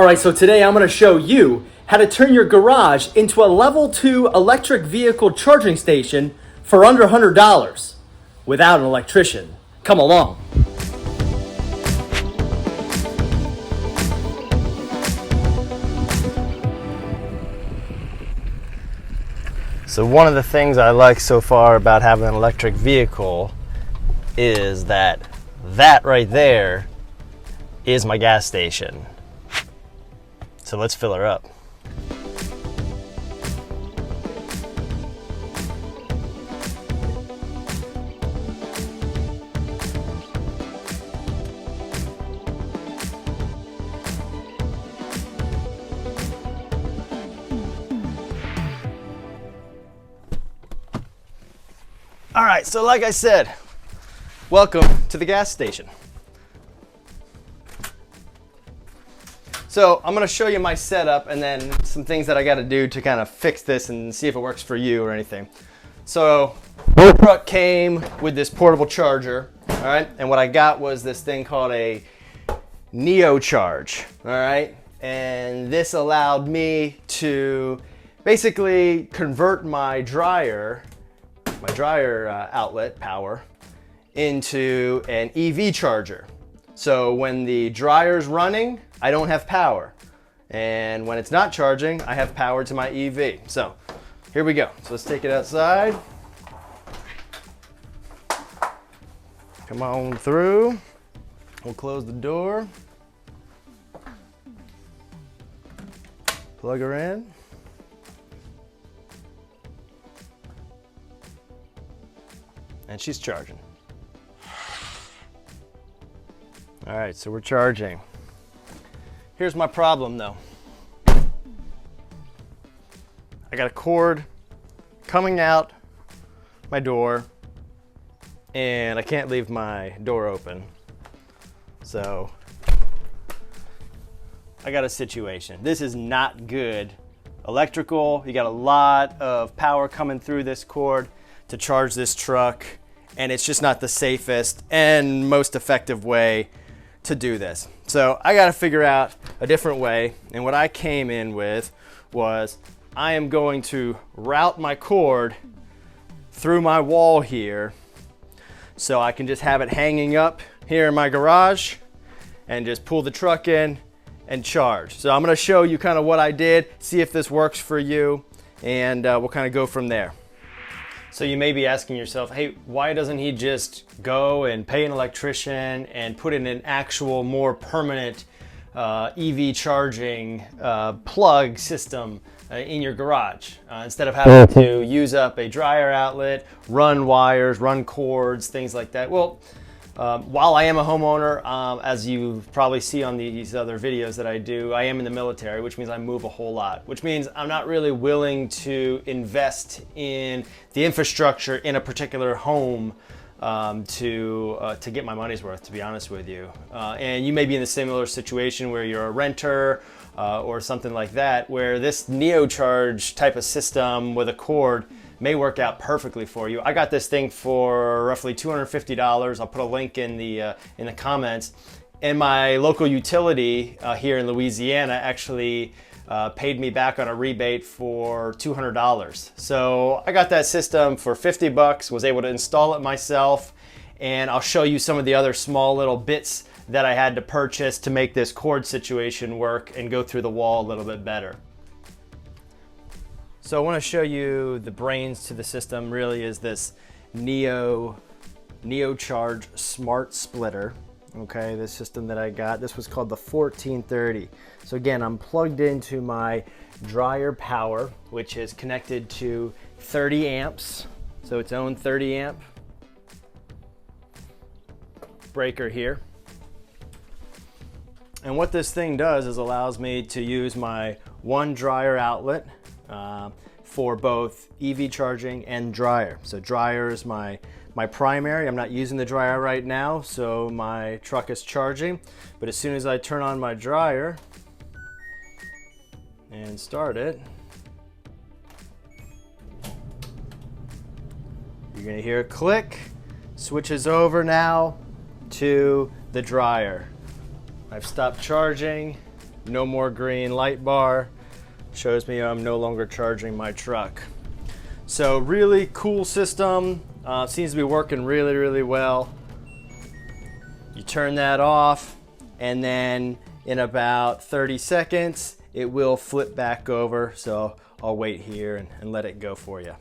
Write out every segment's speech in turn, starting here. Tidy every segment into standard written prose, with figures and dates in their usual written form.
All right, so today I'm going to show you how to turn your garage into a level 2 electric vehicle charging station for under $100 without an electrician. Come along. So one of the things I like so far about having an electric vehicle is that right there is my gas station. So let's fill her up. All right, so like I said, welcome to the gas station. So I'm gonna show you my setup and then some things that I gotta do to kind of fix this and see if it works for you or anything. So the truck came with this portable charger, all right? And what I got was this thing called a NeoCharge, all right? And this allowed me to basically convert my dryer outlet power into an EV charger. So when the dryer's running, I don't have power. And when it's not charging, I have power to my EV. So here we go. So let's take it outside. Come on through. We'll close the door. Plug her in. And she's charging. All right, so we're charging. Here's my problem though. I got a cord coming out my door and I can't leave my door open. So I got a situation. This is not good. Electrical, you got a lot of power coming through this cord to charge this truck, and it's just not the safest and most effective way to do this. So I got to figure out a different way, and what I came in with was I am going to route my cord through my wall here so I can just have it hanging up here in my garage and just pull the truck in and charge. So I'm going to show you kind of what I did, see if this works for you, and we'll kind of go from there. So you may be asking yourself, hey, why doesn't he just go and pay an electrician and put in an actual more permanent EV charging plug system in your garage instead of having to use up a dryer outlet, run wires, run cords, things like that? Well, while I am a homeowner, as you probably see on these other videos that I do, I am in the military, which means I move a whole lot, which means I'm not really willing to invest in the infrastructure in a particular home to get my money's worth, to be honest with you. And you may be in a similar situation where you're a renter or something like that, where this NeoCharge type of system with a cord may work out perfectly for you. I got this thing for roughly $250. I'll put a link in the comments. And my local utility here in Louisiana actually paid me back on a rebate for $200. So I got that system for 50 bucks, was able to install it myself, and I'll show you some of the other small little bits that I had to purchase to make this cord situation work and go through the wall a little bit better. So I want to show you the brains to the system really is this NeoCharge Smart Splitter. Okay, this system that I got, this was called the 1430. So again, I'm plugged into my dryer power, which is connected to 30 amps. So its own 30 amp breaker here. And what this thing does is allows me to use my one dryer outlet for both EV charging and dryer. So dryer is my primary. I'm not using the dryer right now, so my truck is charging. But as soon as I turn on my dryer and start it, you're gonna hear a click, switches over now to the dryer. I've stopped charging. no more green light bar. Shows me I'm no longer charging my truck. So really cool system. Seems to be working really, really well. You turn that off, and then in about 30 seconds, it will flip back over. So I'll wait here and let it go for you.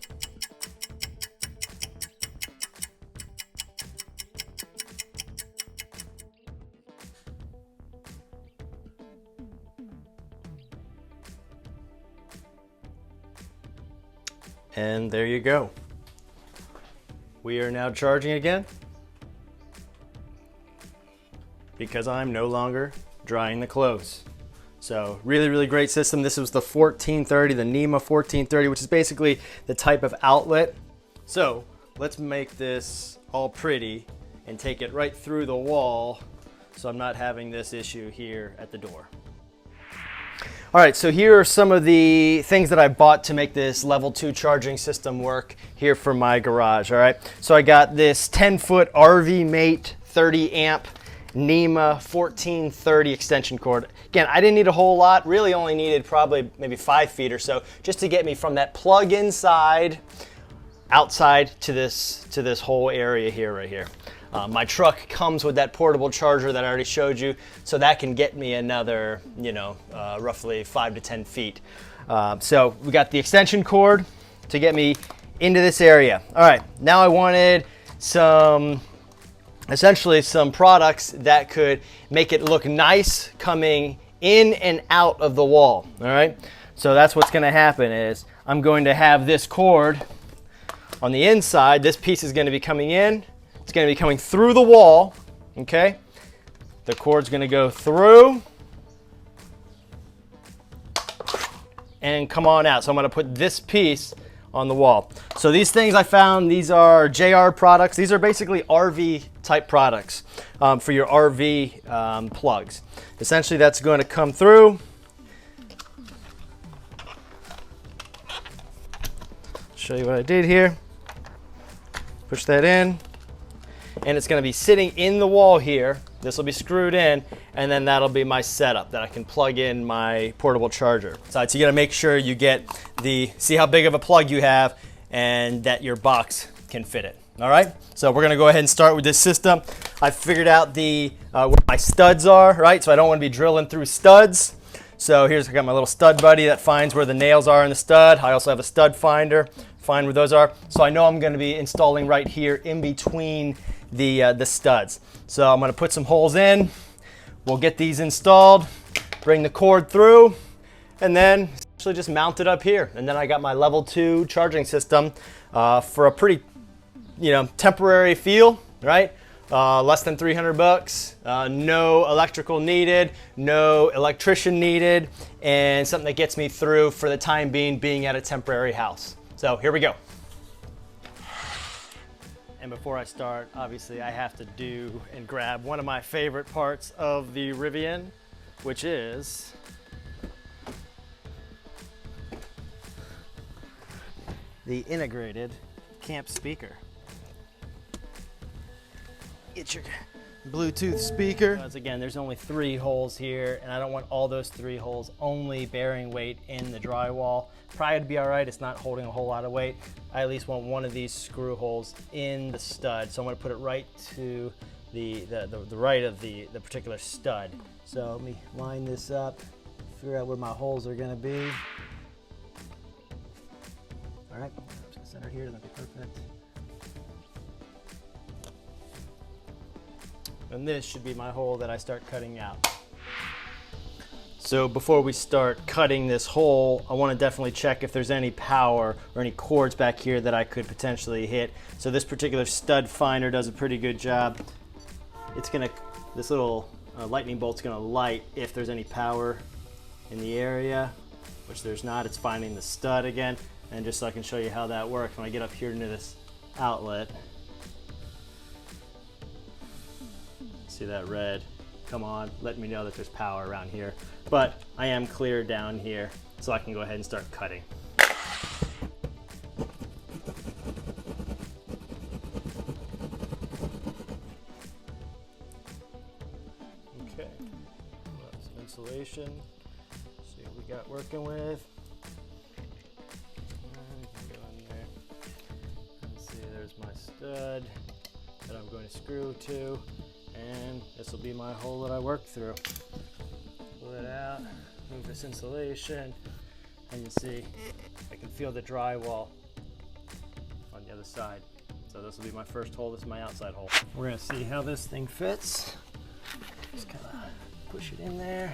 And there you go. We are now charging again because I'm no longer drying the clothes. So really, really great system. This was the 1430, the NEMA 1430, which is basically the type of outlet. So let's make this all pretty and take it right through the wall so I'm not having this issue here at the door. All right, so here are some of the things that I bought to make this level 2 charging system work here for my garage, all right? So I got this 10-foot RVMATE 30 amp NEMA 1430 extension cord. Again, I didn't need a whole lot, really only needed probably maybe 5 feet or so, just to get me from that plug inside, outside to this whole area here, right here. My truck comes with that portable charger that I already showed you, so that can get me another, roughly 5 to 10 feet. So we got the extension cord to get me into this area. All right, now I wanted essentially some products that could make it look nice coming in and out of the wall. All right, so that's what's going to happen is I'm going to have this cord on the inside. This piece is going to be coming in. It's going to be coming through the wall, okay? The cord's going to go through and come on out. So I'm going to put this piece on the wall. So these things I found, these are JR products. These are basically RV type products for your RV plugs. Essentially that's going to come through. Show you what I did here. Push that in. And it's going to be sitting in the wall here. This will be screwed in, and then that'll be my setup that I can plug in my portable charger. So you got to make sure you get see how big of a plug you have and that your box can fit it. All right, so we're going to go ahead and start with this system. I figured out where my studs are, right? So I don't want to be drilling through studs. So I got my little stud buddy that finds where the nails are in the stud. I also have a stud finder, find where those are. So I know I'm going to be installing right here in between the studs. So I'm going to put some holes in. We'll get these installed, bring the cord through, and then actually just mount it up here. And then I got my level 2 charging system for a pretty, temporary feel, right? Less than 300 bucks, no electrical needed, no electrician needed, and something that gets me through for the time being at a temporary house. So here we go. And before I start, obviously I have to do and grab one of my favorite parts of the Rivian, which is the integrated camp speaker. Get your Bluetooth speaker. Once again, there's only 3 holes here, and I don't want all those 3 holes only bearing weight in the drywall. Probably to be all right, it's not holding a whole lot of weight. I at least want one of these screw holes in the stud, so I'm going to put it right to the right of the particular stud. So let me line this up, figure out where my holes are going to be. All right, I'm just going to center here, that'll be perfect. And this should be my hole that I start cutting out. So before we start cutting this hole, I want to definitely check if there's any power or any cords back here that I could potentially hit. So this particular stud finder does a pretty good job. This little lightning bolt's gonna light if there's any power in the area, which there's not. It's finding the stud again. And just so I can show you how that works, when I get up here into this outlet, see that red come on, letting me know that there's power around here. But I am clear down here, so I can go ahead and start cutting. Okay, insulation. we got working with. Go in there. Let's see, there's my stud that I'm going to screw to, and this will be my hole that I work through. Pull it out, move this insulation, and you see I can feel the drywall on the other side. So this will be my first hole. This is my outside hole. We're gonna see how this thing fits. Just kind of push it in there.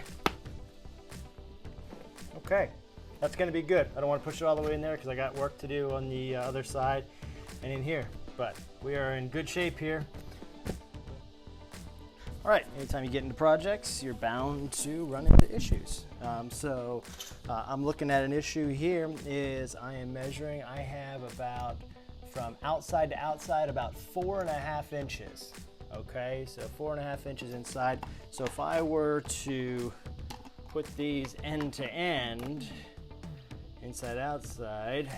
Okay, that's gonna be good. I don't want to push it all the way in there because I got work to do on the other side and in here. But we are in good shape here. All right, anytime you get into projects, you're bound to run into issues. I'm looking at an issue here is I am measuring, I have about, from outside to outside, about 4.5 inches. Okay, so 4.5 inches inside. So if I were to put these end to end, inside outside,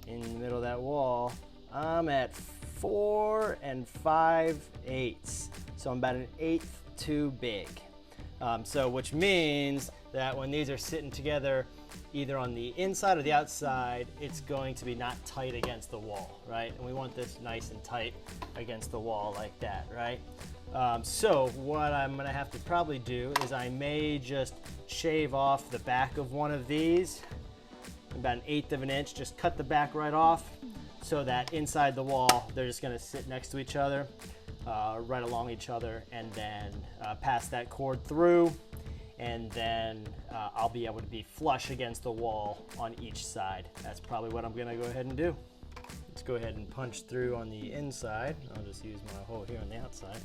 in the middle of that wall, I'm at 4 5/8. So I'm about 1/8 too big. Which means that when these are sitting together, either on the inside or the outside, it's going to be not tight against the wall, right? And we want this nice and tight against the wall like that, right? So what I'm gonna have to probably do is I may just shave off the back of one of these, about 1/8 of an inch, just cut the back right off so that inside the wall, they're just gonna sit next to each other, right along each other, and then pass that cord through, and then I'll be able to be flush against the wall on each side. That's probably what I'm gonna go ahead and do. Let's go ahead and punch through on the inside. I'll just use my hole here on the outside.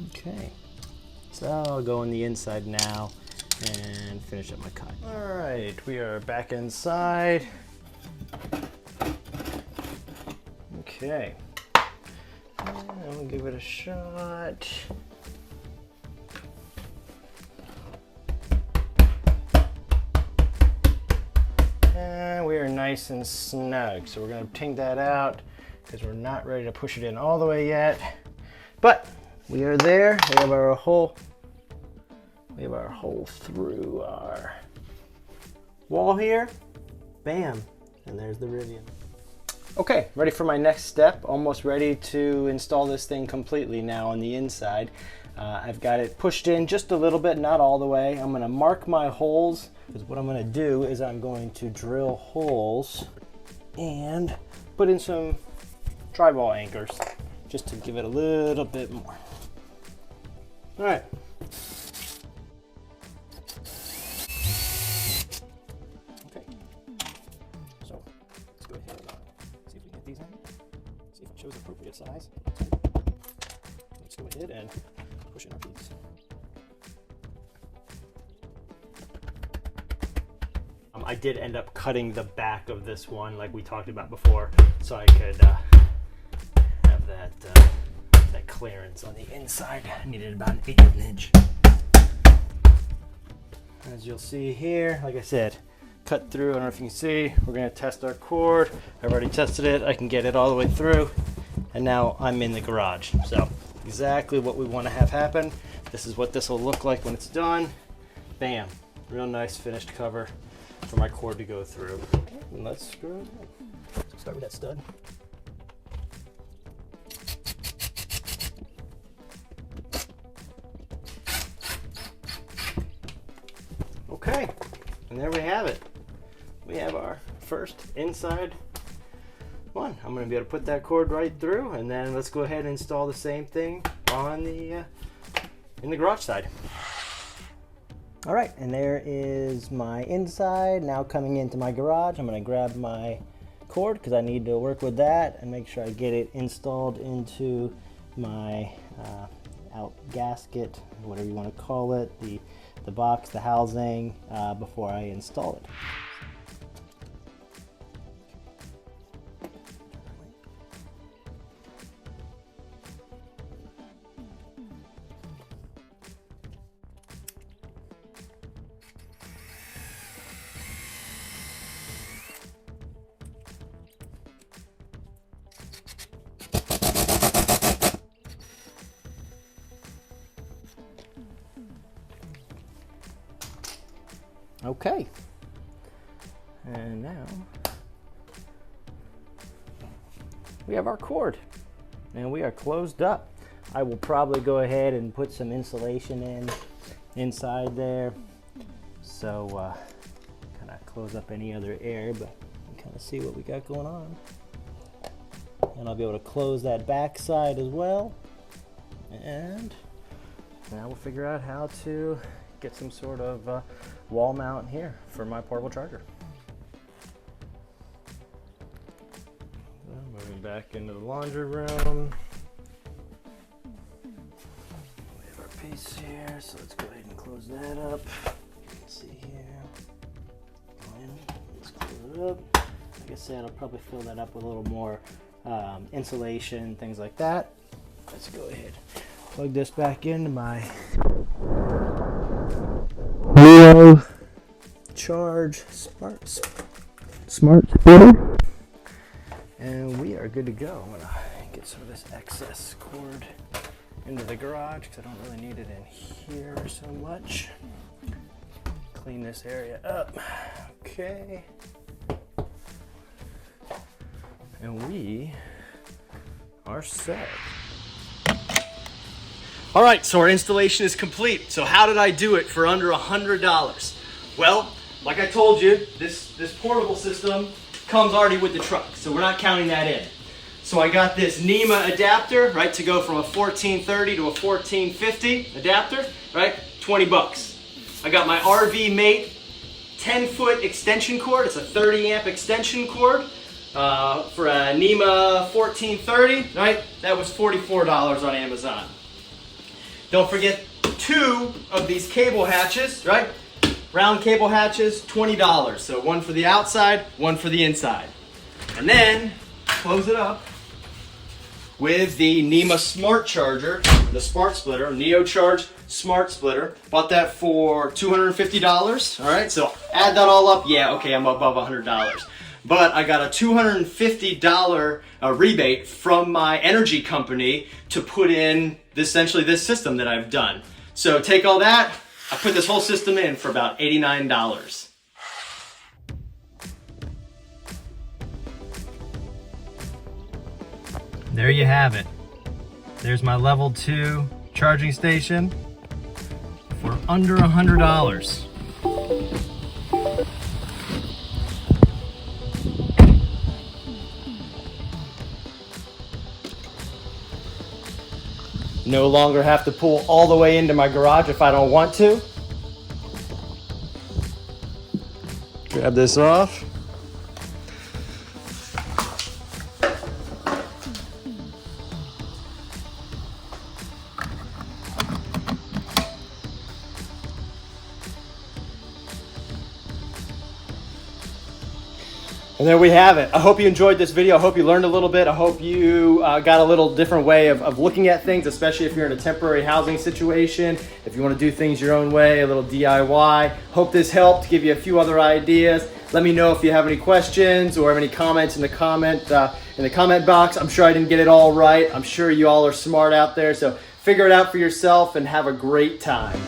Okay, so I'll go on the inside now and finish up my cut. All right, we are back inside. Okay, and we'll give it a shot. And we are nice and snug. So we're gonna ting that out because we're not ready to push it in all the way yet. But we are there. We have our hole. We have our hole through our wall here. Bam, and there's the Rivian. Okay, ready for my next step. Almost ready to install this thing completely now on the inside. I've got it pushed in just a little bit, not all the way. I'm gonna mark my holes, because what I'm gonna do is I'm going to drill holes and put in some drywall anchors just to give it a little bit more. All right. Okay, so let's go ahead and see if we can get these in. See if it shows appropriate size. Let's go ahead and push in our piece. I did end up cutting the back of this one like we talked about before, so I could have that clearance on the inside. I needed about 1/8 of an inch. As you'll see here, like I said, cut through. I don't know if you can see. We're going to test our cord. I've already tested it. I can get it all the way through, and now I'm in the garage. So exactly what we want to have happen. This is what this will look like when it's done. Bam, real nice finished cover for my cord to go through. And let's screw it in. Let's start with that stud. Okay, and there we have it. We have our first inside one. I'm going to be able to put that cord right through, and then let's go ahead and install the same thing on the in the garage side. All right, and there is my inside. Now coming into my garage, I'm going to grab my cord because I need to work with that and make sure I get it installed into my out gasket, whatever you want to call it, the box, the housing, before I install it. Okay. And now we have our cord and we are closed up. I will probably go ahead and put some insulation inside there. So kind of close up any other air, but kind of see what we got going on. And I'll be able to close that back side as well. And now we'll figure out how to get some sort of wall mount here for my portable charger. Moving back into the laundry room. We have our piece here, so let's go ahead and close that up. Let's see here. Let's close it up. Like I said, I'll probably fill that up with a little more insulation, things like that. Let's go ahead. Plug this back into my NeoCharge smart splitter. And we are good to go. I'm gonna get some of this excess cord into the garage because I don't really need it in here so much. Clean this area up. Okay. And we are set. All right, so our installation is complete. So how did I do it for under $100? Well, like I told you, this portable system comes already with the truck, so we're not counting that in. So I got this NEMA adapter, right, to go from a 1430 to a 1450 adapter, right, 20 bucks. I got my RVMATE 10-foot extension cord. It's a 30 amp extension cord for a NEMA 1430, right? That was $44 on Amazon. Don't forget 2 of these cable hatches, right? Round cable hatches, $20. So one for the outside, one for the inside. And then close it up with the NEMA smart charger, the smart splitter, NeoCharge smart splitter. Bought that for $250. All right, so add that all up. Yeah, okay, I'm above $100. But I got a $250 rebate from my energy company to put in essentially this system that I've done. So take all that, I put this whole system in for about $89. There you have it. There's my level 2 charging station for under $100. No longer have to pull all the way into my garage if I don't want to. Grab this off. And there we have it. I hope you enjoyed this video. I hope you learned a little bit. I hope you got a little different way of looking at things, especially if you're in a temporary housing situation, if you want to do things your own way, a little DIY. Hope this helped, give you a few other ideas. Let me know if you have any questions or have any comments in the comment box. I'm sure I didn't get it all right. I'm sure you all are smart out there, so figure it out for yourself and have a great time.